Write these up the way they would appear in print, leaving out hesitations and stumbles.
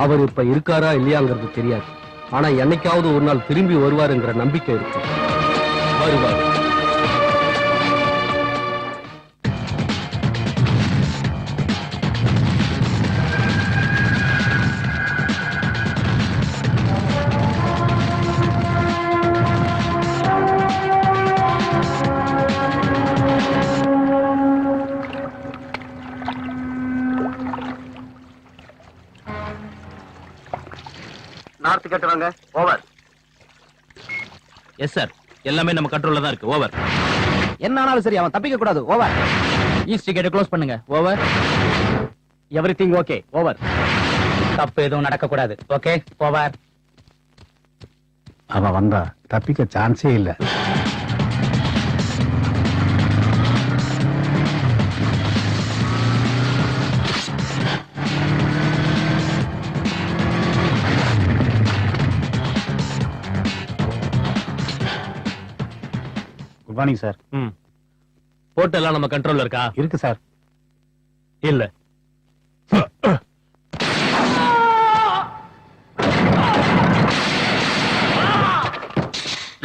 அவர் இப்ப இருக்காரா இல்லையாங்கிறது தெரியாது. ஆனா என்னைக்காவது ஒரு நாள் திரும்பி வருவாருங்கிற நம்பிக்கை இருக்கு. வருவார். நார்த் கேட்டுவாங்க. ஓவர். எஸ் சார், எல்லாமே நம்ம கண்ட்ரோல்ல தான் இருக்கு. ஓவர். என்ன ஆனாலும் சரி, அவன் தப்பிக்க கூடாது. ஓவர். ஈஸ்ட் கேட் க்ளோஸ் பண்ணுங்க. ஓவர். Everything okay. ஓவர். தப்பு எதுவும் நடக்க கூடாது. ஓகே. ஓவர். அவன் வந்தா தப்பிக்க சான்ஸே இல்ல. Good morning sir. போர்ட் எல்லாம் நம்ம கண்ட்ரோல்ல இருக்கா? இருக்கு சார். இல்ல.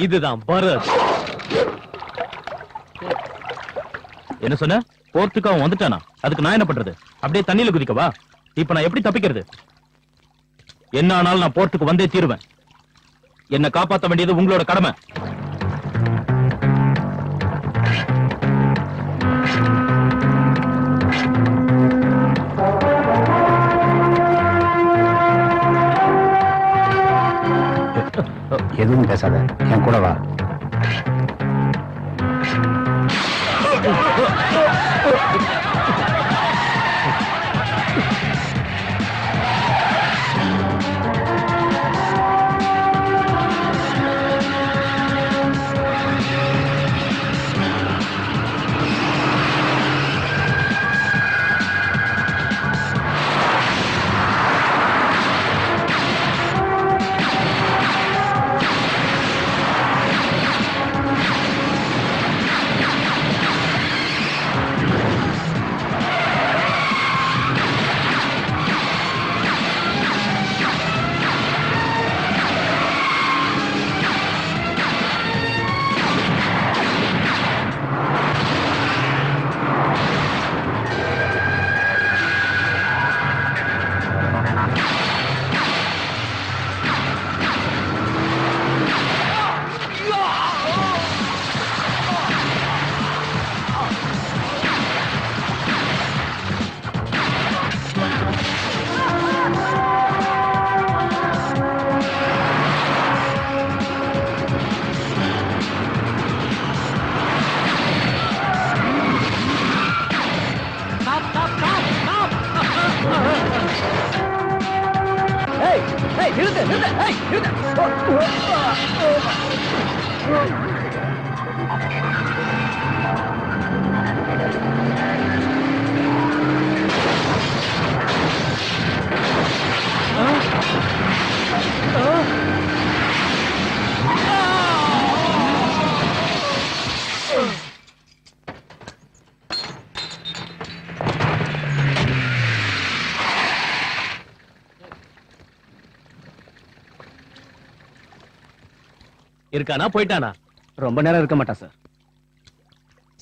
இதுதான் பரத். என்ன சொன்ன? போர்ட்டுக்கு அவன் வந்துட்டானா? அதுக்கு நான் என்ன பண்றது? அப்படியே தண்ணியில குதிக்கவா? இப்ப நான் எப்படி தப்பிக்கிறது? என்ன ஆனாலும் நான் போர்ட்டுக்கு வந்தே தீருவேன். என்ன காப்பாற்ற வேண்டியது உங்களோட கடமை. எதுவும் பேசாத, என் கூட வா. இருக்கானா போயிட்டானா? ரொம்ப நேரம் இருக்க மாட்டான் சார்.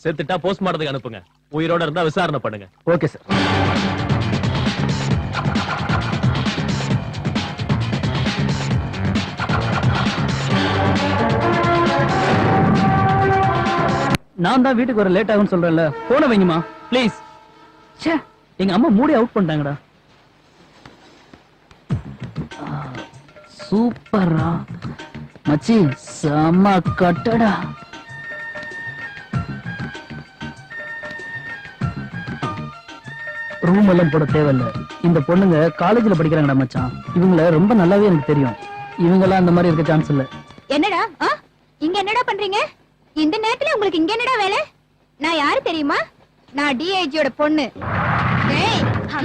செத்துட்டா போஸ்ட்மார்ட்டத்துக்கு அனுப்புங்க. உயிரோட இருந்தா விசாரணை பண்ணுங்க. Okay sir. நான் தான் வீட்டுக்கு வர லேட் ஆகும்னு சொல்றேன்ல, போன வைங்கம்மா ப்ளீஸ். ச்சே, எங்க அம்மா மூடி அவுட் பண்ணிட்டாங்கடா. சூப்பரா மச்சி, செம்ம கட்டடா. ரூம் எல்லாம் போட தேவையில்ல. இந்த பொண்ணுங்க காலேஜ்ல படிக்கிறாங்கடா மச்சான். இவங்கள ரொம்ப நல்லாவே எனக்கு தெரியும். இவங்க எல்லாம் அந்த மாதிரி இருக்க சான்ஸ் இல்ல. என்னடா இங்க என்னடா பண்றீங்க? இந்த நேரத்துல உங்களுக்கு இங்க என்னடா வேலை? நான் யாரு தெரியுமா? நான் டிஐஜியோட பொண்ணு. டேய்,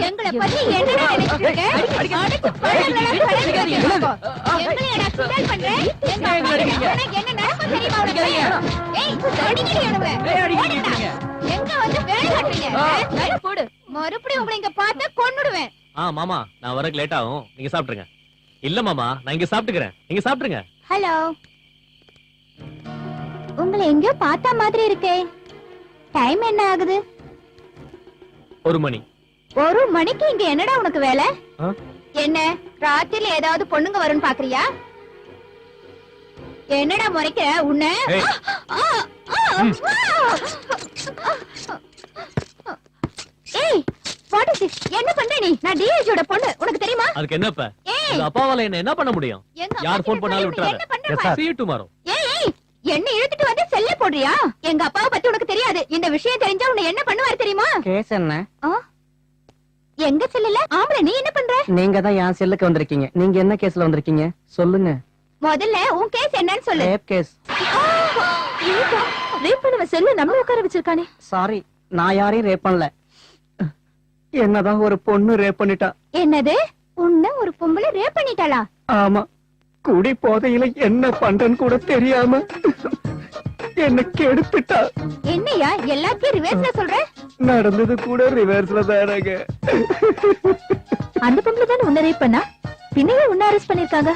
எங்களை பத்தி என்னடா நினைச்சிட்டு இருக்க? அடிச்சு பல்லெல்லாம் கலட்டி வச்சிருக்கோ. எங்களை என்ன கிண்டல் பண்ற? எங்க உனக்கு என்ன நடக்கும் தெரியுமா உனக்கு? ஏய், அடிங்கடி அவளை. எங்க வந்து வேலை காட்டுறீங்க? வேலை போடு. மறுபடியும் உங்களை இங்க பார்த்தா கொன்னுடுவேன். மாமா நான் வரக்கு லேட் ஆகும், நீங்க சாப்பிட்டுருங்க. இல்ல மாமா, நான் இங்க சாப்பிட்டுக்கிறேன், நீங்க சாப்பிட்டுருங்க. ஹலோ, உங்களை எங்கேயோ பார்த்தா மாதிரி இருக்கே. டைம் என்ன ஆகுது? 1 மணி. 1 மணிக்கு இங்க என்னடா உனக்கு வேலை? ஆ? என்ன ராத்திரில ஏதாவது பொண்ணுங்க வரும்னு பாக்குறியா? என்னடா முறைக்கிற உன்னை? ஏய். ஆ, ஆ, ஏய், what is this? என்ன பண்ற நீ? நான் டிஏஜியோட பொண்ணு, உனக்கு தெரியுமா? அதுக்கு என்ன இப்ப? ஏய், உங்க அப்பாவால என்ன பண்ண முடியும்? எங்க யார் அப்பா phone கிட்ட பண்ணாலும் சொல்லி விட்டுறாத. என்ன பண்ற Yes, பாரு. see you tomorrow. ஏய், ஏய், என்ன இழுத்துட்டு வந்து செல்ல போடுறியா? எங்க அப்பாவை பத்தி உனக்கு தெரியாது. இந்த விஷயம் தெரிஞ்சா உன்னை என்ன பண்ணுவாரு தெரியுமா? கேஸ் என்ன? ஆ? எங்க செல்லல? ஆம்பளை நீ என்ன பண்ற? நீங்க தான் என் செல்லுக்கு வந்திருக்கீங்க. நீங்க என்ன கேஸ்ல வந்திருக்கீங்க சொல்லுங்க. முதல்ல உன் கேஸ் என்னன்னு சொல்லு. Rape case. ரேப் பண்ணவ செல்ல நம்ம உட்கார வச்சிருக்கானே. சாரி, நான் யாரையும் ரேப் பண்ணல. என்னதான் ஒரு பொண்ணு ரேப் பண்ணிட்டா. என்னது? உன்ன ஒரு பொம்பளை ரேப் பண்ணிட்டாளா? ஆமா, குடி போதையில என்ன பண்றேன்னு கூட தெரியாம என்ன கெடுத்துட்டா. என்னையா எல்லாத்தையும் ரிவர்ஸ்ல சொல்ற? நடந்தது கூட ரிவர்ஸ்ல தானங்க. அந்த பொம்பளை தானே உன்ன ரேப் பண்ணா? பின்னையே உன்ன அரெஸ்ட் பண்ணிருக்காங்க.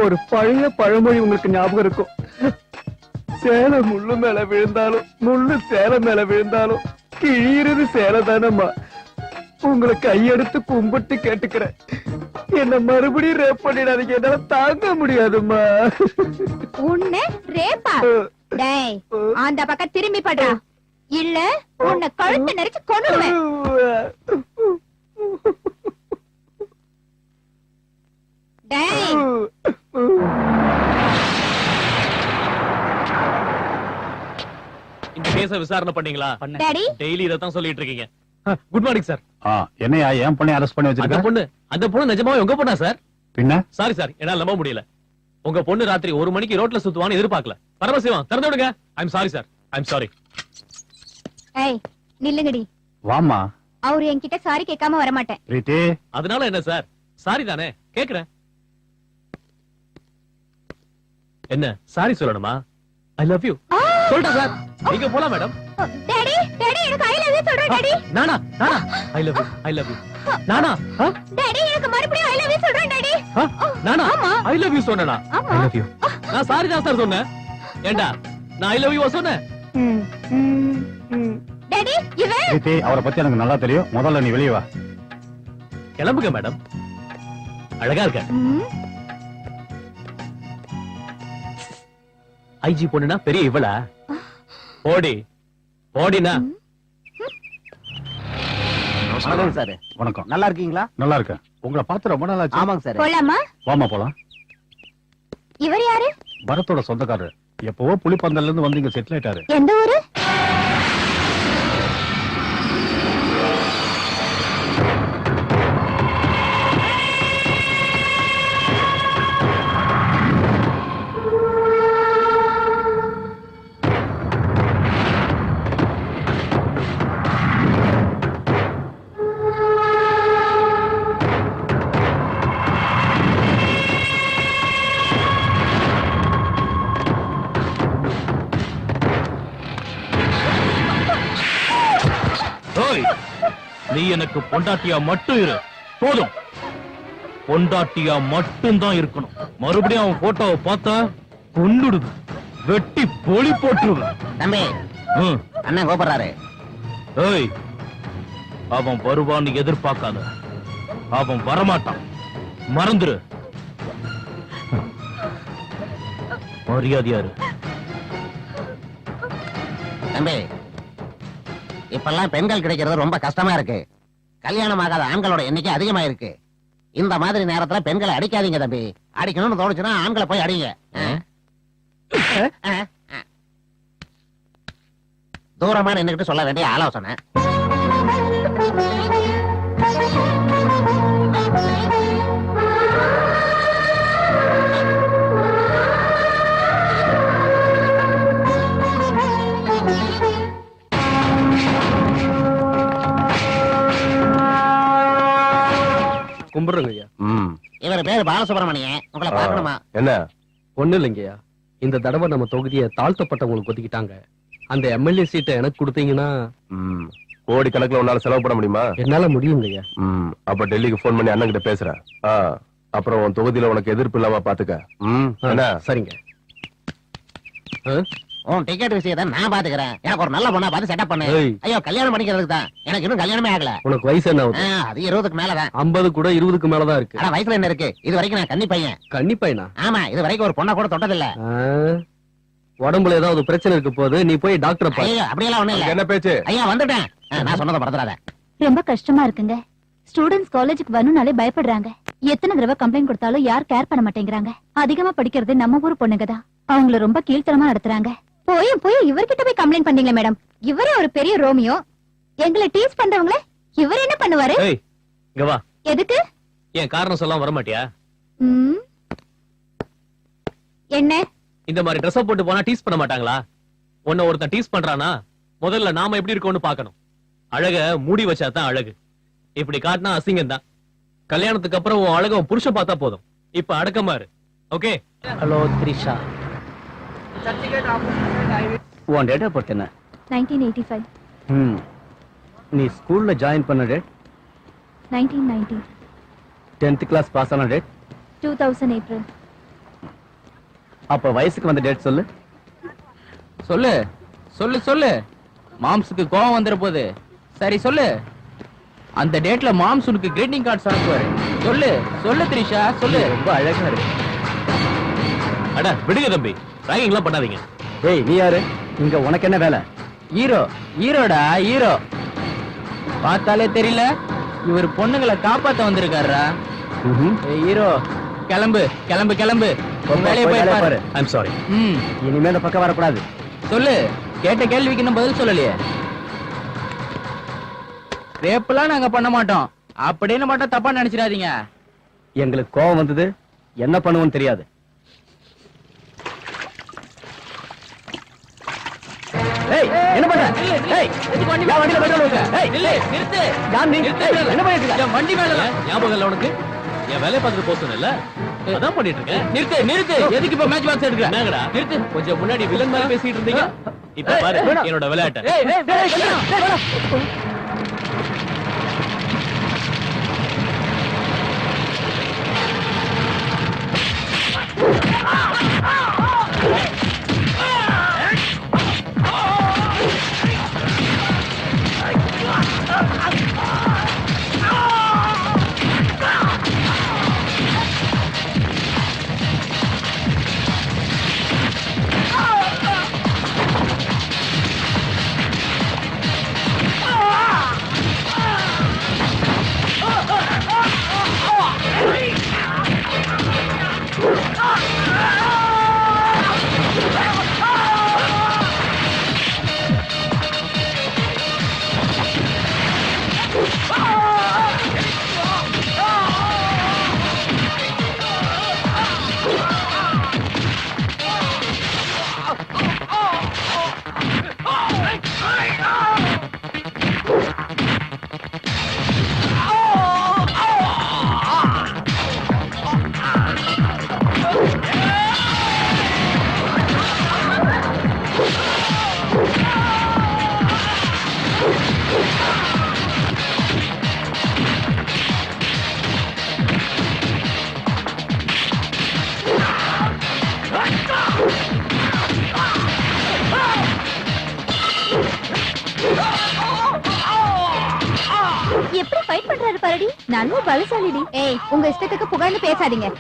ஒரு பழைய பழமொழி உங்களுக்கு ஞாபகம் இருக்கும். சேலை முள்ளு மேல விழுந்தாலும் முள்ளு சேலை மேல விழுந்தாலும் கிழியிறது சேலை தானம்மா. உங்களை கையெடுத்து கும்பிட்டு கேட்டுக்கிறேன், என்ன மறுபடியும் ரேப் பண்ணிடாதீங்க, என்னால தாங்க முடியாதும்மா. உன்ன ரேப்பா? டேய், அந்த பக்கம் திரும்பி படுறா, இல்ல உன்னை கழுத்து நெரிச்சு கொன்னுடுவேன். டேய், இந்த கேஸ விசாரணை பண்ணீங்களா? டாடி, டெய்லி இதத்தான் சொல்லிட்டு இருக்கீங்க. Good morning sir. என்னையா ஏன் பண்ணி அரெஸ்ட் பண்ணி அந்த வச்சிருக்க? பொண்ணு நிஜமாவே உங்க பொண்ணா சார்? பின்ன சாரி சார், என்னால நம்ப முடியல. உங்க பொண்ணு ராத்திரி 1 மணிக்கு ரோட்ல சுத்துவான்னு எதிர்பார்க்கல. பரமசிவம், திறந்து விடுங்க. I'm sorry sir, I'm sorry. ஏய் நில்லுங்கடி. வாமா அவரு என்கிட்ட சாரி கேட்காம வர மாட்டேன். பிரீத்தி. அதனால என்ன சார்? சாரி தானே கேக்குறேன். என்ன சாரி சொல்லணுமா? ஐ லவ் யூ சொல்றேன் சார். நீங்க போலாம் மேடம். டாடி, டாடி எனக்கு ஐ லவ் யூ சொல்றேன் டாடி. நானா நானா I love you, I love you. நானா டாடி எனக்கு மறுபடியும் ஐ லவ் யூ சொல்றேன் டாடி. நானா ஆமா. ஐ லவ் யூ சொன்னேனா? ஆமா. I love you. நான் சாரி தான் சார் சொன்னேன். ஏண்டா நான் ஐ லவ் யூ சொன்னேன்? டாடி இவன் பிரீத்தி, அவரை பத்தி எனக்கு நல்லா தெரியும். முதல்ல நீ வெளியே வா. கிளம்புங்க மேடம். அழகா இருக்க. ஐஜி பொண்ணுனா பெரிய இவளா? ஓடி ஓடினா. வணக்கம் சார். வணக்கம். நல்லா இருக்கீங்களா? நல்லா இருக்கேன். உங்களை பார்த்து ரொம்ப நாள் ஆச்சு. ஆமாங்க சார். போலாமா? வாமா போலாம். இவர் யாரு? பரத்தோட சொந்தக்காரர். எப்பவோ புலிப்பந்தல்ல இருந்து வந்து இங்க செட்டில் ஆயிட்டாரு. எந்த ஊரு? நீ எனக்கு பொண்டாட்டியா மட்டும் இரு போதும். பொண்டாட்டியா மட்டும் தான் இருக்கணும். மறுபடியும் அவன் போட்டோவை பார்த்தா கொன்னுடுவேன், வெட்டி பொலி போட்டுருவேன். தம்பி, அண்ணன் கோபப்படுறாரு. ஏய், அவன் வருவான்னு எதிர்பார்க்காத. அவன் வரமாட்டான், மறந்துரு. மரியாதையா இரு. தம்பி, இப்பெல்லாம் பெண்கள் கிடைக்கிறது ரொம்ப கஷ்டமா இருக்கு. கல்யாணம் ஆகாத ஆண்களோட எண்ணிக்கை அதிகமா இருக்கு. இந்த மாதிரி நேரத்துல பெண்களை அடிக்காதீங்க தம்பி. அடிக்கணும்னு தோணுச்சுன்னா ஆண்களை போய் அடிங்க. தூரமா நின்னுகிட்டு சொல்ல வேண்டிய ஆலோசனை. கும்பிடுறேங்க ஐயா. இவர் பேரு பாலசுப்ரமணியன். உங்களை பார்க்கணுமா? என்ன? ஒண்ணு இல்லைங்கய்யா, இந்த தடவை நம்ம தொகுதியை தாழ்த்தப்பட்டவங்களுக்கு ஒதுக்கிட்டாங்க. அந்த எம்எல்ஏ சீட்டை எனக்கு கொடுத்தீங்கன்னா கோடி கணக்குல உன்னால செலவு பண்ண முடியுமா? என்னால முடியுங்கய்யா. அப்ப டெல்லிக்கு போன் பண்ணி அண்ணன் கிட்ட பேசுறேன். அப்புறம் உன் தொகுதியில உனக்கு எதிர்ப்பு இல்லாம பாத்துக்க. என்ன? சரிங்க. உன் டிக்கெட் விஷயத்தை நான் பாத்துக்கிறேன். எனக்கு ஒரு நல்ல பொண்ணா பார்த்து செட்டப் பண்ணு. ஏய். ஐயோ கல்யாணம் பண்ணிக்கிறதுக்கு தான். எனக்கு இன்னும் கல்யாணமே ஆகல. உனக்கு வயசு என்ன ஆகுது? அது 20க்கு மேலதான். 50 கூட 20க்கு மேலதான் இருக்கு. ஆனா வயசுல என்ன இருக்கு? இது வரைக்கும் நான் கன்னி பையன். கன்னி பையனா? ஆமா, இது வரைக்கும் ஒரு பொண்ணை கூட தொட்டதில்ல. உடம்புல ஏதாவது பிரச்சனை இருக்க போது நீ போய் டாக்டரை பாரு. ஐயோ அப்படியெல்லாம் ஒண்ணும் இல்ல. என்ன பேச்சு? ஐயா வந்துட்டேன். நான் சொன்னதை மறந்துடாத. ரொம்ப கஷ்டமா இருக்குங்க. ஸ்டூடெண்ட்ஸ் காலேஜுக்கு வரணும்னாலே பயப்படுறாங்க. எத்தனை தடவை கம்ப்ளைண்ட் கொடுத்தாலும் யார் கேர் பண்ண மாட்டேங்கிறாங்க. அதிகமா படிக்கிறது நம்ம ஊர் பொண்ணுங்க தான். அவங்கள ரொம்ப கீழ்த்தரமா நடத்துறாங்க. போய் இவர்கிட்ட போய் கம்ப்ளைண்ட் பண்ணீங்களா மேடம்? இவரே ஒரு பெரிய ரோமியோ. எங்களை டீஸ் பண்றவங்களே இவர் என்ன பண்ணுவாரு? ஏய் இங்க வா. எதுக்கு? ஏன் காரணம் சொல்லாம வர மாட்டியா? என்ன இந்த மாதிரி ட்ரெஸ் போட்டு போனா டீஸ் பண்ண மாட்டாங்களா? உன்னை ஒருத்தன் டீஸ் பண்றானா முதல்ல நாம எப்படி இருக்கோம்னு பார்க்கணும். அழக மூடி வச்சா தான் அழகு. இப்படி காட்டினா அசிங்கம் தான். கல்யாணத்துக்கு அப்புறம் உன் அழக உன் புருஷன் பார்த்தா போதும். இப்ப அடக்கமா இரு. ஓகே? ஹலோ த்ரிஷா. உன் டேட் ஆஃப் பர்த் என்ன? 1985. நீ ஸ்கூல்ல ஜாயின் பண்ண டேட்? 1990. 10th கிளாஸ் பாஸ் ஆன டேட்? 2000 ஏப்ரல். அப்ப வயசுக்கு வந்த டேட் சொல்லு. சொல்லு சொல்லு சொல்லு. மாம்ஸுக்கு கோவம் வந்துற போது. சரி சொல்லு. அந்த டேட்ல மாம்ஸ் உனக்கு கிரீட்டிங் கார்ட்ஸ் அனுப்புவாரு. சொல்லு சொல்லு த்ரிஷா சொல்லு. ரொம்ப அழகா இருக்கு. அட விடுங்க தம்பி, ராகிங் எல்லாம் பண்ணாதீங்க. ஏய் நீ யாரு? இங்க உனக்கு என்ன வேலை? ஹீரோ ஹீரோடா ஹீரோ. பார்த்தாலே தெரியல இவர் பொண்ணுங்களை காப்பாத்த வந்திருக்காருடா. ஹீரோ கிளம்பு கிளம்பு கிளம்பு. வேலையை போய் பாரு. I'm sorry. இனிமே இந்த பக்கம் வரக்கூடாது. சொல்லு. கேட்ட கேள்விக்கு இன்னும் பதில் சொல்லலையே. ரேப்லாம் நாங்க பண்ண மாட்டோம். அப்படின்னு மட்டும் தப்பா நினைச்சிடாதீங்க. எங்களுக்கு கோவம் வந்தது, என்ன பண்ணுவோம்னு தெரியாது. ஏய் என்ன பண்ற? ஏய் எதுக்கு வண்டி யா வண்டில பெட்ரோல் ஊத்து. ஏய் இல்ல நிறுத்து. ஜான் நீ என்ன பண்ணிட்டு இருக்க? என் வண்டி மேல ஞாபகம் இல்ல உனக்கு? என் வேலையை பார்த்துட்டு போக சொன்னேன்ல, அதான் பண்ணிட்டு இருக்கேன். நிறுத்து நிறுத்து. எதுக்கு இப்ப மேட்ச் பாக்ஸ் எடுக்கிற? என்னங்கடா நிறுத்து. கொஞ்சம் முன்னாடி வில்லன் மாதிரி பேசிட்டு இருந்தீங்க. இப்ப பாரு என்னோட விளையாட்டை. ஏய் ஏய் ஏய். எப்படி ஃபைட் பண்றாரு பாருடி. நல்ல பலசாலிடி. ஏய் உங்க இஷ்டத்துக்கு புகழ்ந்து பேசாதீங்க.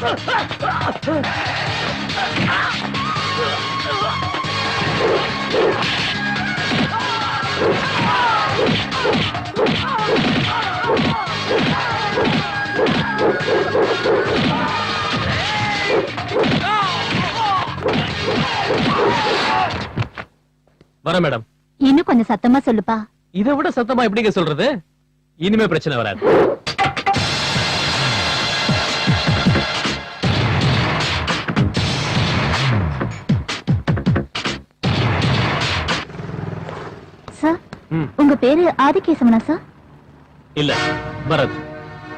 Ah! வர மேடம். இன்னும் கொஞ்சம் சத்தமா சொல்லுப்பா. இதை விட சத்தமா எப்படிங்க சொல்றது? இனிமே பிரச்சனை வராது. சார், ம். உங்க பேரு ஆதிகேசவனா சார்? இல்ல, பரத்.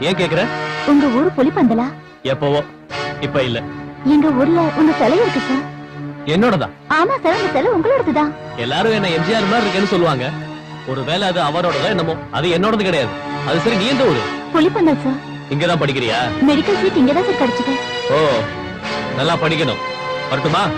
ஏன் கேக்குற? உங்க ஊரு புலிப்பந்தலா? எப்பவோ, இப்ப இல்ல. எங்க ஊர்ல உங்க சிலை இருக்கு சார். என்னோடதா? ஆமா சார், உங்க சிலை உங்களோடதுதான். எல்லாரும் என்ன எம்ஜிஆர் மாதிரி இருக்கேன்னு சொல்லுவாங்க. ஒருவேளை அது அவரோடதோ என்னமோ. அது என்னோடது கிடையாது. அது சரி, நீ எந்த ஊரு? புலிப்பந்தல் சார். இங்கதான் படிக்கிறியா? மெடிக்கல் சீட் இங்கதான் சார் கிடைச்சது. ஓ, நல்லா படிக்கணும். வரட்டுமா?